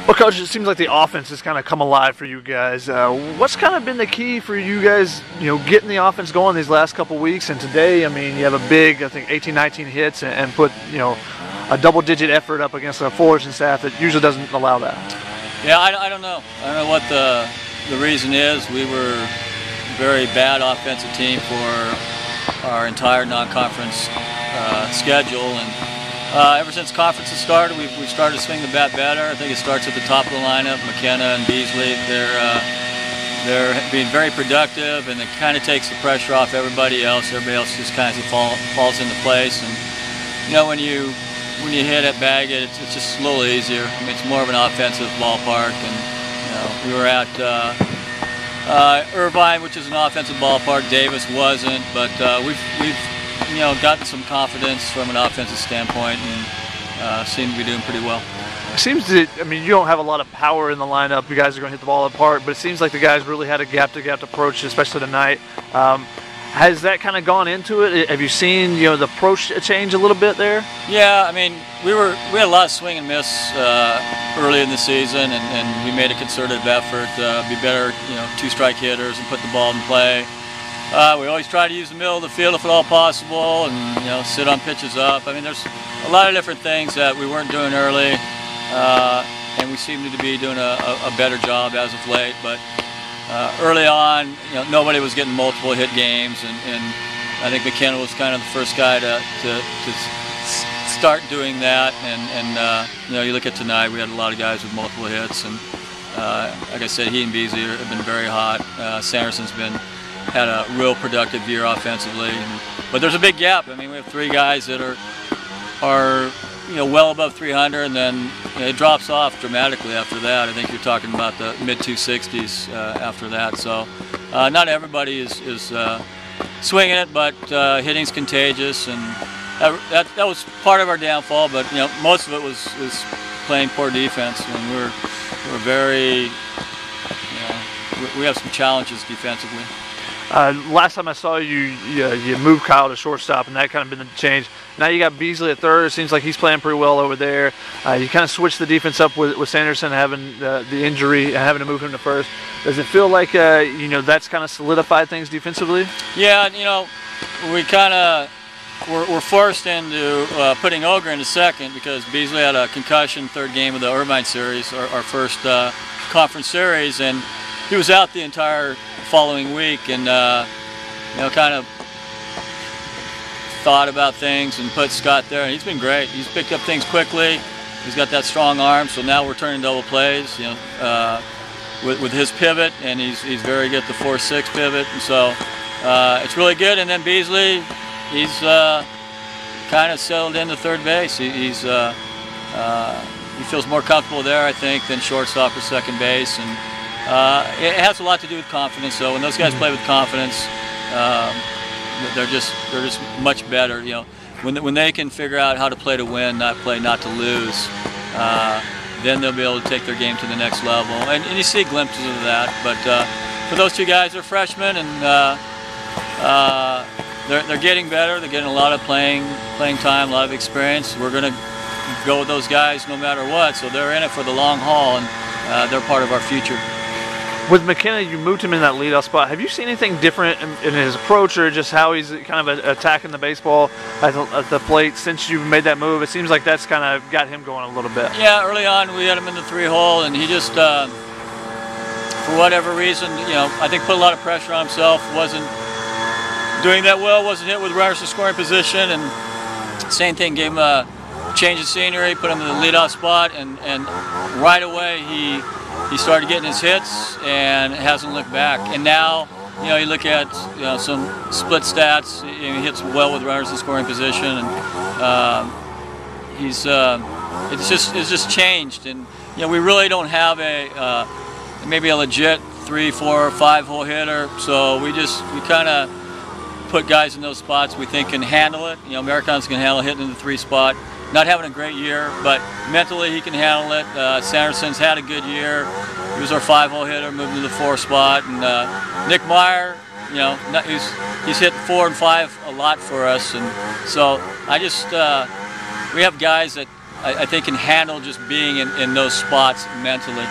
Well, Coach, it seems like the offense has kind of come alive for you guys. What's kind of been the key for you guys, getting the offense going these last couple weeks? And today, I mean, you have a big, I think, 18, 19 hits and put, a double-digit effort up against a Fullerton staff that usually doesn't allow that. Yeah, I don't know. I don't know what the reason is. We were a very bad offensive team for our entire non-conference schedule, and ever since conference has started, we've started to swing the bat better. I think it starts at the top of the lineup. McKenna and Beasley, they're being very productive, and it kind of takes the pressure off everybody else. Everybody else just kind of falls into place, and when you hit it, bag it, it's just a little easier. I mean, it's more of an offensive ballpark, and we were at Irvine, which is an offensive ballpark. Davis wasn't, but we've gotten some confidence from an offensive standpoint, and seem to be doing pretty well. It seems that, I mean, you don't have a lot of power in the lineup. You guys are going to hit the ball apart, but it seems like the guys really had a gap-to-gap approach, especially tonight. Has that kind of gone into it? Have you seen, the approach change a little bit there? Yeah, I mean, we had a lot of swing and miss early in the season, and we made a concerted effort to be better, two-strike hitters and put the ball in play. We always try to use the middle of the field if at all possible, and sit on pitches up. I mean, there's a lot of different things that we weren't doing early, and we seem to be doing a better job as of late. But early on, nobody was getting multiple hit games, and I think McKenna was kind of the first guy to start doing that. And you look at tonight, we had a lot of guys with multiple hits, and like I said, he and Beasley have been very hot. Sanderson's had a real productive year offensively, but there's a big gap. I mean, we have three guys that are well above 300, and then it drops off dramatically after that. I think you're talking about the mid-260s after that. So not everybody is swinging it, but hitting's contagious, and that was part of our downfall. But most of it was playing poor defense, and we're very we have some challenges defensively. Last time I saw you moved Kyle to shortstop, and that kind of been the change. Now you got Beasley at third. It seems like he's playing pretty well over there. You kind of switched the defense up with Sanderson having the injury and having to move him to first. Does it feel like that's kind of solidified things defensively? Yeah, we're forced into putting Ogre into second because Beasley had a concussion third game of the Irvine series, our first conference series, and he was out the entire following week, and kind of thought about things and put Scott there, and he's been great. He's picked up things quickly. He's got that strong arm, so now we're turning double plays, with his pivot, and he's very good at the 4-6 pivot, and so it's really good. And then Beasley, he's kind of settled into third base. He feels more comfortable there, I think, than shortstop or second base, and it has a lot to do with confidence. So when those guys play with confidence, they're just much better. When they can figure out how to play to win, not play not to lose, then they'll be able to take their game to the next level. And you see glimpses of that. But for those two guys, they're freshmen, and they're getting better. They're getting a lot of playing time, a lot of experience. We're going to go with those guys no matter what. So they're in it for the long haul, and they're part of our future. With McKenna, you moved him in that leadoff spot. Have you seen anything different in his approach, or just how he's kind of attacking the baseball at the plate since you've made that move? It seems like that's kind of got him going a little bit. Yeah, early on we had him in the 3-hole, and he just, for whatever reason, I think put a lot of pressure on himself. Wasn't doing that well. Wasn't hit with runners in scoring position, and same thing, gave him a change of scenery, put him in the leadoff spot, and right away he started getting his hits and hasn't looked back. And now, you look at some split stats. He hits well with runners in scoring position, and it's just changed. And we really don't have maybe a legit 3, 4, 5-hole hitter. So we kind of put guys in those spots we think can handle it. Americans can handle hitting in the 3 spot. Not having a great year, but mentally he can handle it. Sanderson's had a good year. He was our 5-hole hitter, moved to the 4 spot. And Nick Meyer, he's hit 4 and 5 a lot for us. And so we have guys that I think can handle just being in those spots mentally.